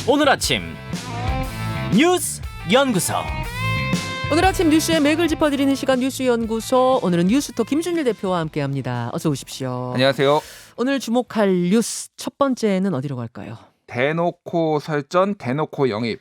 오늘 아침 뉴스 연구소. 오늘 아침 뉴스의 맥을 짚어드리는 시간 뉴스연구소. 오늘은 뉴스톱 김준일 대표와 함께합니다. 어서 오십시오. 안녕하세요. 오늘 주목할 뉴스 첫 번째는 어디로 갈까요? 대놓고 설전, 대놓고 영입.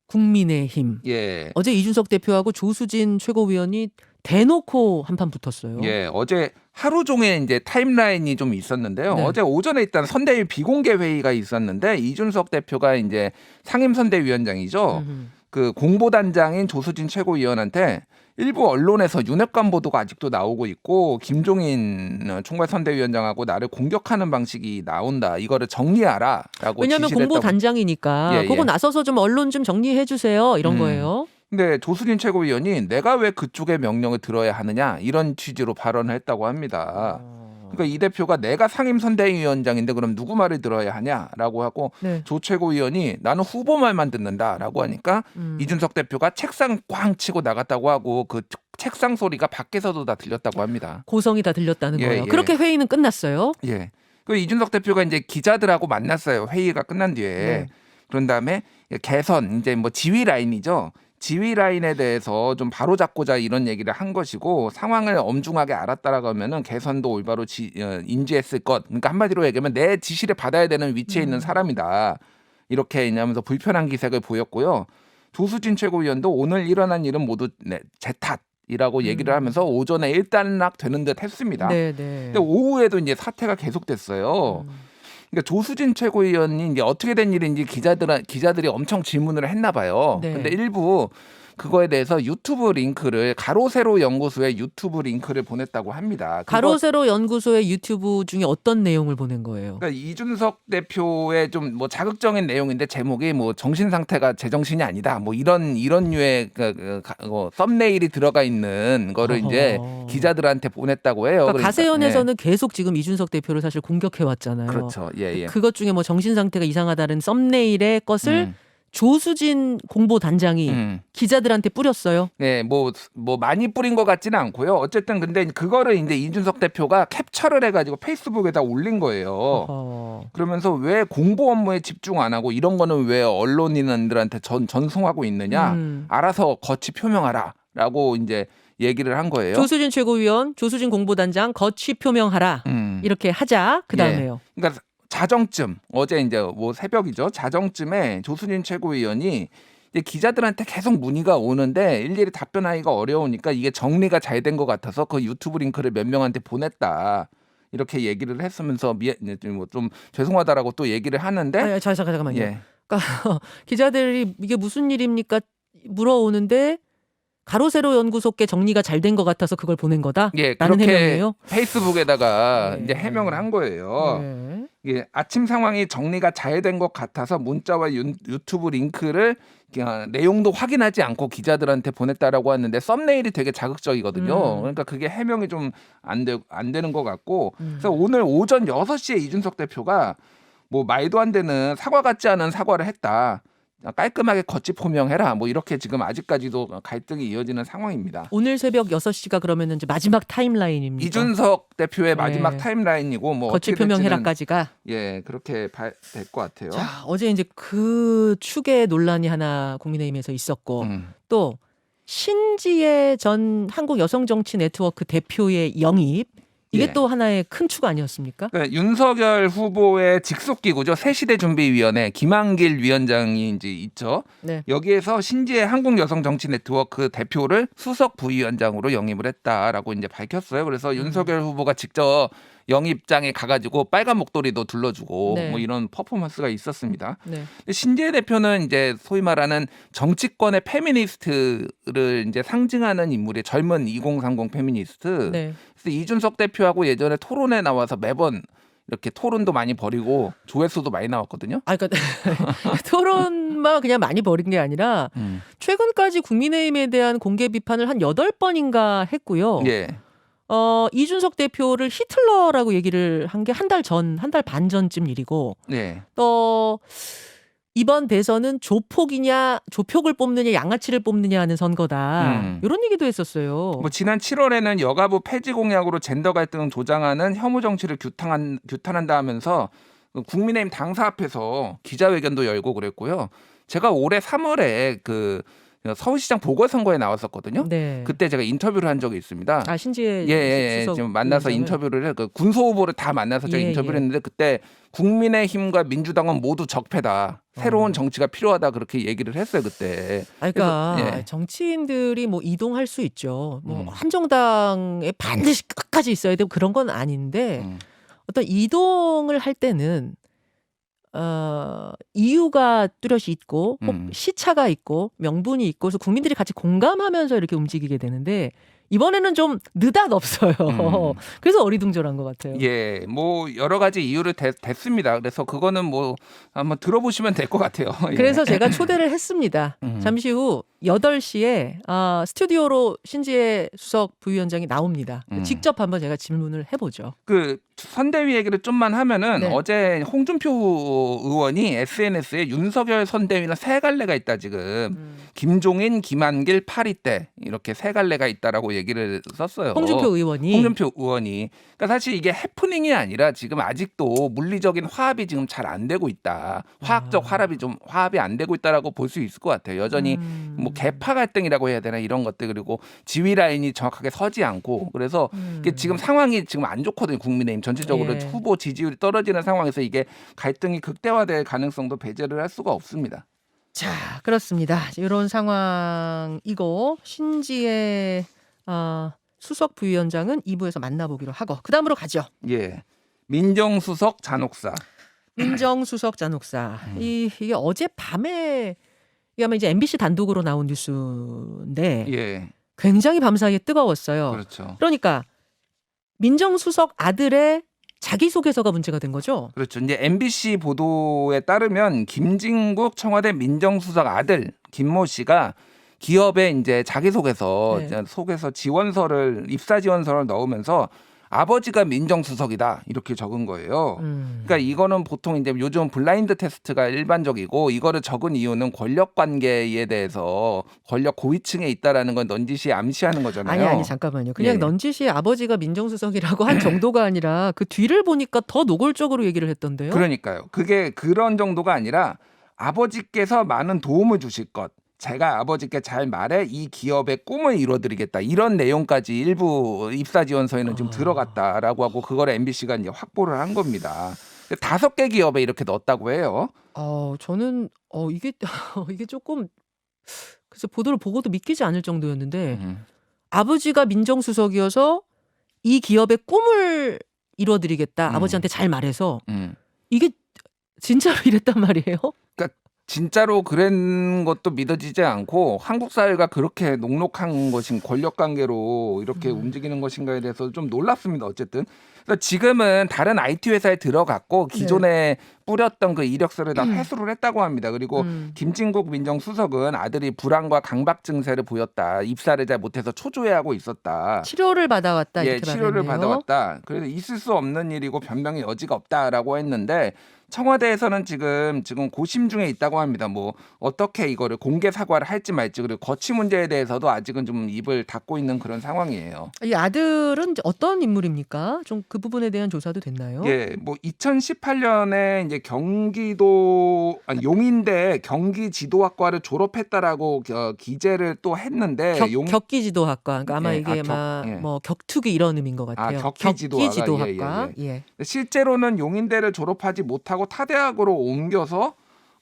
국민의힘. 예. 어제 이준석 대표하고 조수진 최고위원이 대놓고 한판 붙었어요. 예. 어제 하루 종일 이제 타임라인이 좀 있었는데요. 네. 어제 오전에 일단 선대위 비공개 회의가 있었는데 이준석 대표가 이제 상임선대위원장이죠. 그 공보단장인 조수진 최고위원한테 일부 언론에서 윤핵관 보도가 아직도 나오고 있고 김종인 총괄선대위원장하고 나를 공격하는 방식이 나온다. 이거를 정리하라라고 왜냐하면 지시를 했다고. 공보단장이니까 그거 나서서 좀 언론 좀 정리해 주세요. 이런 거예요. 근데 조수진 최고위원이 내가 왜 그쪽의 명령을 들어야 하느냐 이런 취지로 발언을 했다고 합니다. 그러니까 이 대표가 내가 상임선대위원장인데 그럼 누구 말을 들어야 하냐라고 하고 네. 조 최고위원이 나는 후보 말만 듣는다라고 하니까 이준석 대표가 책상 꽝 치고 나갔다고 하고 그 책상 소리가 밖에서도 다 들렸다고 합니다. 고성이 다 들렸다는 예, 거예요. 예. 그렇게 회의는 끝났어요. 예. 그 이준석 대표가 이제 기자들하고 만났어요. 회의가 끝난 뒤에. 네. 그런 다음에 개선 이제 뭐 지휘 라인이죠. 지휘 라인에 대해서 좀 바로잡고자 이런 얘기를 한 것이고 상황을 엄중하게 알았다라고 하면은 개선도 올바로 인지했을 것. 그러니까 한마디로 얘기하면 내 지시를 받아야 되는 위치에 있는 사람이다. 이렇게 얘기하면서 불편한 기색을 보였고요. 조수진 최고위원도 오늘 일어난 일은 모두 제 탓이라고 얘기를 하면서 오전에 일단락 되는 듯 했습니다. 네. 근데 오후에도 이제 사태가 계속됐어요. 그러니까 조수진 최고위원이 이제 어떻게 된 일인지 기자들이 엄청 질문을 했나 봐요. 네. 근데 일부 그거에 대해서 유튜브 링크를 가로세로 연구소에 유튜브 링크를 보냈다고 합니다. 가로세로 연구소의 유튜브 중에 어떤 내용을 보낸 거예요? 그러니까 이준석 대표의 좀 뭐 자극적인 내용인데 제목이 뭐 정신 상태가 제정신이 아니다. 뭐 이런 류의 썸네일이 들어가 있는 거를 이제 기자들한테 보냈다고 해요. 그러니까 가세연에서는 계속 지금 이준석 대표를 사실 공격해 왔잖아요. 그렇죠. 예. 그것 중에 뭐 정신 상태가 이상하다는 썸네일의 것을 조수진 공보단장이 기자들한테 뿌렸어요. 네, 뭐 많이 뿌린 것 같지는 않고요. 어쨌든 근데 그거를 이제 이준석 대표가 캡처를 해가지고 페이스북에다 올린 거예요. 그러면서 왜 공보 업무에 집중 안 하고 이런 거는 왜 언론인들한테 전송하고 있느냐? 알아서 거치 표명하라라고 이제 얘기를 한 거예요. 조수진 최고위원, 조수진 공보단장 거취 표명하라. 이렇게 하자. 그 다음에요. 예. 그러니까 자정쯤 어제 이제 뭐 새벽이죠. 자정쯤에 조수진 최고위원이 이제 기자들한테 계속 문의가 오는데 일일이 답변하기가 어려우니까 이게 정리가 잘 된 것 같아서 그 유튜브 링크를 몇 명한테 보냈다. 이렇게 얘기를 했으면서 좀 죄송하다라고 또 얘기를 하는데 잠깐만요. 예. 그러니까 기자들이 이게 무슨 일입니까? 물어오는데 가로세로 연구소께 정리가 잘 된 것 같아서 그걸 보낸 거다? 예, 라는 그렇게 해명이에요? 페이스북에다가 네. 이제 해명을 한 거예요. 네. 예, 아침 상황이 정리가 잘 된 것 같아서 문자와 유튜브 링크를 내용도 확인하지 않고 기자들한테 보냈다라고 하는데 썸네일이 되게 자극적이거든요. 그러니까 그게 해명이 좀 안 되는 것 같고 그래서 오늘 오전 6시에 이준석 대표가 뭐 말도 안 되는 사과 같지 않은 사과를 했다. 깔끔하게 거치 표명해라. 뭐 이렇게 지금 아직까지도 갈등이 이어지는 상황입니다. 오늘 새벽 6시가 그러면 이제 마지막 타임라인입니다. 이준석 대표의 마지막 네. 타임라인이고 뭐 거치 어떻게 표명해라까지가. 예, 그렇게 될 것 같아요. 자, 어제 이제 그 축의 논란이 하나 국민의힘에서 있었고 또 신지혜 전 한국여성정치네트워크 대표의 영입 이게 예. 또 하나의 큰 축 아니었습니까? 그러니까 윤석열 후보의 직속기구죠. 새시대준비위원회 김한길 위원장이 이제 있죠. 네. 여기에서 신지혜 한국여성정치네트워크 대표를 수석 부위원장으로 영입을 했다라고 이제 밝혔어요. 그래서 윤석열 후보가 직접 영입장에 가가지고 빨간 목도리도 둘러주고 네. 뭐 이런 퍼포먼스가 있었습니다. 네. 근데 신지혜 대표는 이제 소위 말하는 정치권의 페미니스트를 이제 상징하는 인물이 젊은 2030 페미니스트. 네. 그래서 이준석 대표하고 예전에 토론에 나와서 매번 이렇게 토론도 많이 벌이고 조회수도 많이 나왔거든요. 그러니까 토론만 그냥 많이 벌인 게 아니라 최근까지 국민의힘에 대한 공개 비판을 한 8번인가 했고요. 예. 이준석 대표를 히틀러라고 얘기를 한 게 한 달 반 전쯤 일이고 네. 또 이번 대선은 조폭을 뽑느냐 양아치를 뽑느냐 하는 선거다. 이런 얘기도 했었어요. 뭐 지난 7월에는 여가부 폐지 공약으로 젠더 갈등을 조장하는 혐오 정치를 규탄한다 하면서 국민의힘 당사 앞에서 기자회견도 열고 그랬고요. 제가 올해 3월에 그 서울시장 보궐선거에 나왔었거든요. 네. 그때 제가 인터뷰를 한 적이 있습니다. 아 신지혜 예, 지금 만나서 위원장을? 인터뷰를 해. 그 군소 후보를 다 만나서 제가 예, 인터뷰를 예. 했는데 그때 국민의힘과 민주당은 모두 적폐다. 새로운 정치가 필요하다 그렇게 얘기를 했어요 그때. 아, 그러니까 그래서, 예. 정치인들이 뭐 이동할 수 있죠. 뭐 음. 한 정당에 반드시 끝까지 있어야 되고 그런 건 아닌데 음. 어떤 이동을 할 때는 이유가 뚜렷이 있고 혹 시차가 있고 명분이 있고 그래서 국민들이 같이 공감하면서 이렇게 움직이게 되는데 이번에는 좀 느닷없어요. 그래서 어리둥절한 것 같아요. 예, 뭐 여러 가지 이유를 댔습니다. 그래서 그거는 뭐 한번 들어보시면 될 것 같아요. 예. 그래서 제가 초대를 했습니다. 잠시 후 8시에 스튜디오로 신지혜 수석 부위원장이 나옵니다. 직접 한번 제가 질문을 해보죠. 그 선대위 얘기를 좀만 하면은 네. 어제 홍준표 의원이 SNS에 윤석열 선대위는 세 갈래가 있다 지금 김종인, 김한길, 파리떼 이렇게 세 갈래가 있다라고 얘기를 썼어요. 홍준표 의원이. 홍준표 의원이. 그러니까 사실 이게 해프닝이 아니라 지금 아직도 물리적인 화합이 지금 잘 안 되고 있다. 화학적 화합이 안 되고 있다라고 볼 수 있을 것 같아요. 여전히 뭐 개파 갈등이라고 해야 되나 이런 것들 그리고 지위 라인이 정확하게 서지 않고 그래서 이게 지금 상황이 지금 안 좋거든요. 국민의힘 전체적으로 예. 후보 지지율이 떨어지는 상황에서 이게 갈등이 극대화될 가능성도 배제를 할 수가 없습니다. 자, 그렇습니다. 이런 상황이고 신지혜 수석 부위원장은 2부에서 만나보기로 하고 그 다음으로 가죠. 예, 민정수석 잔혹사. 민정수석 잔혹사. 이게 어젯밤에 이게 아마 이제 MBC 단독으로 나온 뉴스인데 예, 굉장히 밤사이에 뜨거웠어요. 그렇죠. 그러니까 민정수석 아들의 자기소개서가 문제가 된 거죠. 그렇죠. 이제 MBC 보도에 따르면 김진국 청와대 민정수석 아들 김모 씨가 기업에 이제 자기소개서 네. 속에서 입사 지원서를 넣으면서 아버지가 민정수석이다 이렇게 적은 거예요. 그러니까 이거는 보통 이제 요즘 블라인드 테스트가 일반적이고 이거를 적은 이유는 권력 관계에 대해서 권력 고위층에 있다라는 건 넌지시 암시하는 거잖아요. 아니 잠깐만요. 그냥 예. 넌지시 아버지가 민정수석이라고 한 정도가 아니라 그 뒤를 보니까 더 노골적으로 얘기를 했던데요. 그러니까요. 그게 그런 정도가 아니라 아버지께서 많은 도움을 주실 것. 제가 아버지께 잘 말해 이 기업의 꿈을 이뤄드리겠다. 이런 내용까지 일부 입사 지원서에는 좀 들어갔다라고 하고 그걸 MBC가 이제 확보를 한 겁니다. 5개 기업에 이렇게 넣었다고 해요. 저는 이게 이게 조금 그래서 보도를 보고도 믿기지 않을 정도였는데 아버지가 민정수석이어서 이 기업의 꿈을 이뤄드리겠다. 아버지한테 잘 말해서 이게 진짜로 이랬단 말이에요? 진짜로 그런 것도 믿어지지 않고 한국 사회가 그렇게 녹록한 것인 권력 관계로 이렇게 움직이는 것인가에 대해서 좀 놀랍습니다. 어쨌든 그래서 지금은 다른 IT 회사에 들어갔고 기존에 뿌렸던 그 이력서를 다 회수를 했다고 합니다. 그리고 김진국 민정수석은 아들이 불안과 강박 증세를 보였다. 입사를 잘 못해서 초조해하고 있었다. 치료를 받아왔다. 예, 이렇게 치료를 말했네요. 받아왔다. 그래서 있을 수 없는 일이고 변명의 여지가 없다라고 했는데 청와대에서는 지금 고심 중에 있다고 합니다. 뭐 어떻게 이거를 공개 사과를 할지 말지 그리고 거취 문제에 대해서도 아직은 좀 입을 닫고 있는 그런 상황이에요. 이 아들은 이제 어떤 인물입니까? 좀 그 부분에 대한 조사도 됐나요? 예, 뭐 2018년에 이제 용인대 경기지도학과를 졸업했다라고 기재를 또 했는데 격기지도학과. 그러니까 아마 예, 이게 뭐 격투기 이런 의미인 것 같아요. 격기지도학과. 예. 실제로는 용인대를 졸업하지 못하고 타대학으로 옮겨서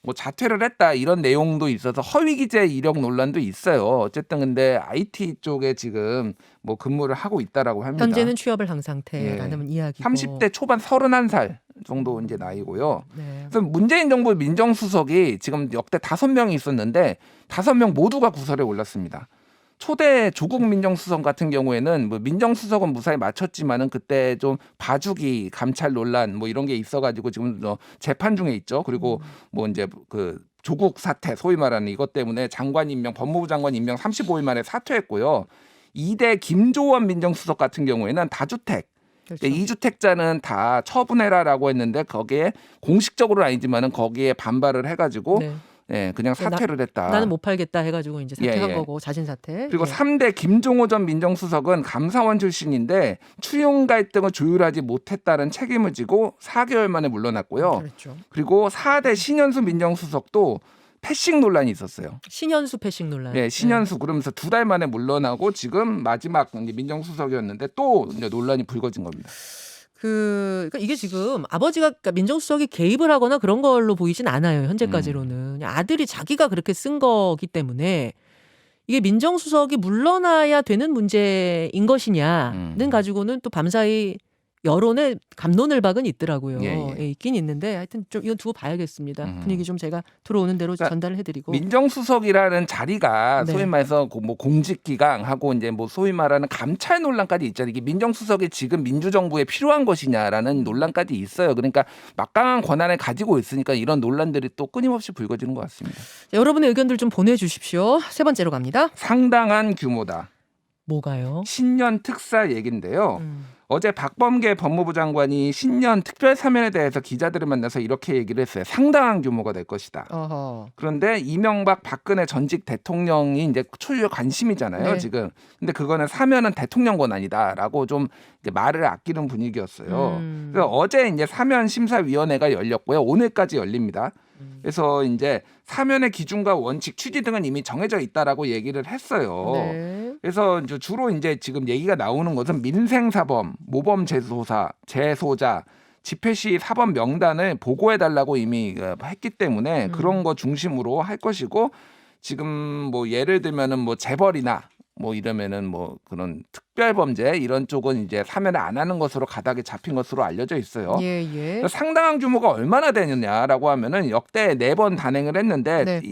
뭐 자퇴를 했다 이런 내용도 있어서 허위 기재 이력 논란도 있어요. 어쨌든 근데 IT 쪽에 지금 뭐 근무를 하고 있다라고 합니다. 현재는 취업을 한 상태라는 이야기고. 30대 초반 31살 정도 이제 나이고요. 네. 그래서 문재인 정부 민정수석이 지금 역대 5명이 있었는데 5명 모두가 구설에 올랐습니다. 초대 조국 민정수석 같은 경우에는 뭐 민정수석은 무사히 마쳤지만은 그때 좀 봐주기 감찰 논란 뭐 이런 게 있어가지고 지금 재판 중에 있죠. 그리고 뭐 이제 그 조국 사태 소위 말하는 이것 때문에 장관 임명 법무부 장관 임명 35일 만에 사퇴했고요. 2대 김조원 민정수석 같은 경우에는 다주택. 그렇죠. 2주택자는 다 처분해라라고 했는데 거기에 공식적으로는 아니지만은 거기에 반발을 해가지고 예, 그냥 사퇴를 했다. 나는 못 팔겠다 해가지고 이제 사퇴한 예, 예. 거고 자진 사퇴. 그리고 예. 3대 김종호 전 민정수석은 감사원 출신인데 추용 갈등을 조율하지 못했다는 책임을 지고 4개월 만에 물러났고요. 그렇죠. 그리고 4대 신현수 민정수석도 패싱 논란이 있었어요. 신현수 패싱 논란. 네, 신현수 그러면서 2달 만에 물러나고 지금 마지막 이제 민정수석이었는데 또 이제 논란이 불거진 겁니다. 그러니까 이게 지금 아버지가 그러니까 민정수석이 개입을 하거나 그런 걸로 보이진 않아요. 현재까지로는 그냥 아들이 자기가 그렇게 쓴 거기 때문에 이게 민정수석이 물러나야 되는 문제인 것이냐는 가지고는 또 밤사이 여론의 갑론을박은 있더라고요. 예. 예, 있긴 있는데 하여튼 좀 이건 두고 봐야겠습니다. 분위기 좀 제가 들어오는 대로 그러니까 전달을 해드리고. 민정수석이라는 자리가 네. 소위 말해서 뭐 공직기강하고 이제 뭐 소위 말하는 감찰 논란까지 있잖아요. 이게 민정수석이 지금 민주정부에 필요한 것이냐라는 논란까지 있어요. 그러니까 막강한 권한을 가지고 있으니까 이런 논란들이 또 끊임없이 불거지는 것 같습니다. 자, 여러분의 의견들 좀 보내주십시오. 세 번째로 갑니다. 상당한 규모다. 뭐가요? 신년 특사 얘기인데요. 어제 박범계 법무부 장관이 신년 특별 사면에 대해서 기자들을 만나서 이렇게 얘기를 했어요. 상당한 규모가 될 것이다. 어허. 그런데 이명박 박근혜 전직 대통령이 이제 초유의 관심이잖아요. 네. 지금. 근데 그거는 사면은 대통령 권한이다라고 좀 이제 말을 아끼는 분위기였어요. 그래서 어제 이제 사면 심사위원회가 열렸고요. 오늘까지 열립니다. 그래서 이제 사면의 기준과 원칙, 취지 등은 이미 정해져 있다라고 얘기를 했어요. 네. 그래서 이제 주로 이제 지금 얘기가 나오는 것은 민생사범, 모범 재소자, 집회 시 사범 명단을 보고해 달라고 이미 했기 때문에 그런 거 중심으로 할 것이고 지금 뭐 예를 들면은 뭐 재벌이나 뭐 이러면은 뭐 그런 특별범죄 이런 쪽은 이제 사면을 안 하는 것으로 가닥이 잡힌 것으로 알려져 있어요. 예, 예. 그러니까 상당한 규모가 얼마나 되느냐라고 하면은 역대 4번 단행을 했는데 네.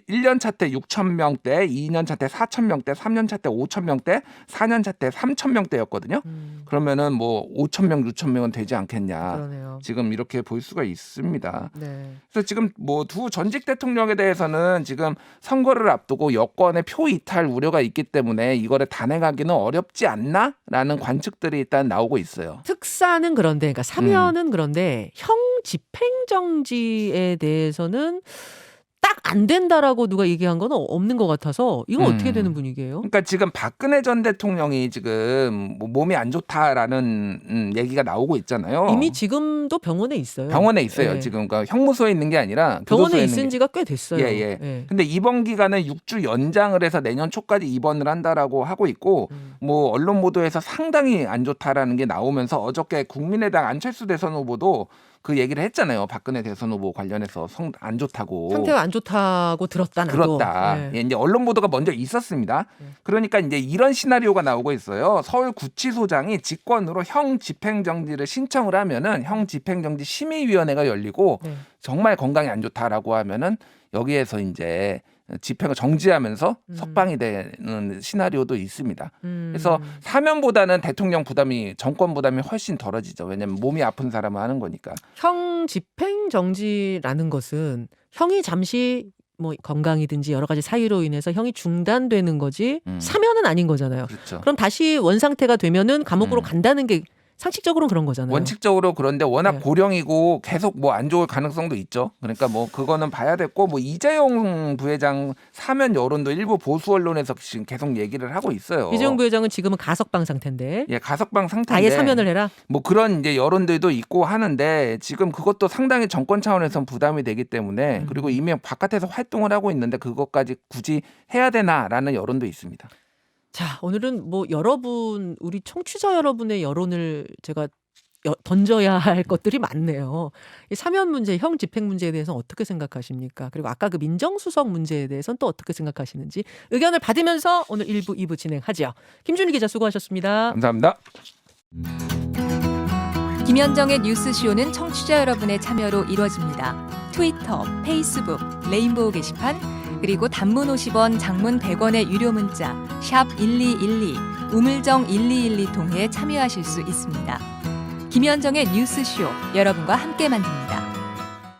1년 차 때 6천 명대, 2년 차 때 4천 명대, 3년 차 때 5천 명대, 4년 차 때 3천 명대였거든요. 그러면은 뭐 5천 명, 6천 명은 되지 않겠냐. 그러네요. 지금 이렇게 볼 수가 있습니다. 네. 그래서 지금 뭐 두 전직 대통령에 대해서는 지금 선거를 앞두고 여권의 표 이탈 우려가 있기 때문에 이거를 단행하기는 어렵지 않나라는 관측들이 일단 나오고 있어요. 특사는 그런데, 그러니까 사면은 그런데 형 집행정지에 대해서는 딱 안 된다라고 누가 얘기한 건 없는 것 같아서 이건 어떻게 되는 분위기예요? 그러니까 지금 박근혜 전 대통령이 지금 뭐 몸이 안 좋다라는 얘기가 나오고 있잖아요. 이미 지금도 병원에 있어요. 병원에 있어요. 예. 지금 그러니까 형무소에 있는 게 아니라 병원에 교도소에 있은 있는 지가 꽤 됐어요. 예. 예. 근데 입원 기간을 6주 연장을 해서 내년 초까지 입원을 한다라고 하고 있고 뭐 언론 보도에서 상당히 안 좋다라는 게 나오면서 어저께 국민의당 안철수 대선 후보도 그 얘기를 했잖아요. 박근혜 대선 후보 관련해서 안 좋다고. 상태가 안 좋다고 들었다 나도. 그렇다. 예. 예, 이제 언론 보도가 먼저 있었습니다. 그러니까 이제 이런 시나리오가 나오고 있어요. 서울구치소장이 직권으로 형 집행정지를 신청을 하면은 형 집행정지 심의위원회가 열리고 네. 정말 건강이 안 좋다라고 하면은 여기에서 이제 집행을 정지하면서 석방이 되는 시나리오도 있습니다. 그래서 사면보다는 대통령 부담이 정권 부담이 훨씬 덜어지죠. 왜냐하면 몸이 아픈 사람은 하는 거니까. 형 집행정지라는 것은 형이 잠시 뭐 건강이든지 여러 가지 사유로 인해서 형이 중단되는 거지 사면은 아닌 거잖아요. 그렇죠. 그럼 다시 원상태가 되면은 감옥으로 간다는 게 상식적으로는 그런 거잖아요. 원칙적으로 그런데 워낙 네. 고령이고 계속 뭐 안 좋을 가능성도 있죠. 그러니까 뭐 그거는 봐야 됐고 뭐 이재용 부회장 사면 여론도 일부 보수 언론에서 지금 계속 얘기를 하고 있어요. 이재용 부회장은 지금은 가석방 상태인데 예, 가석방 상태인데 아예 사면을 해라. 뭐 그런 이제 여론들도 있고 하는데 지금 그것도 상당히 정권 차원에선 부담이 되기 때문에 그리고 이미 바깥에서 활동을 하고 있는데 그것까지 굳이 해야 되나라는 여론도 있습니다. 자, 오늘은 뭐 여러분, 우리 청취자 여러분의 여론을 제가 던져야 할 것들이 많네요. 이 사면 문제, 형 집행 문제에 대해서는 어떻게 생각하십니까? 그리고 아까 그 민정수석 문제에 대해서는 또 어떻게 생각하시는지 의견을 받으면서 오늘 1부, 2부 진행하죠. 김준일 기자 수고하셨습니다. 감사합니다. 김현정의 뉴스쇼는 청취자 여러분의 참여로 이루어집니다. 트위터, 페이스북, 레인보우 게시판, 그리고 단문 50원, 장문 100원의 유료 문자 샵 1212, 우물정 1212 통해 참여하실 수 있습니다. 김현정의 뉴스쇼, 여러분과 함께 만듭니다.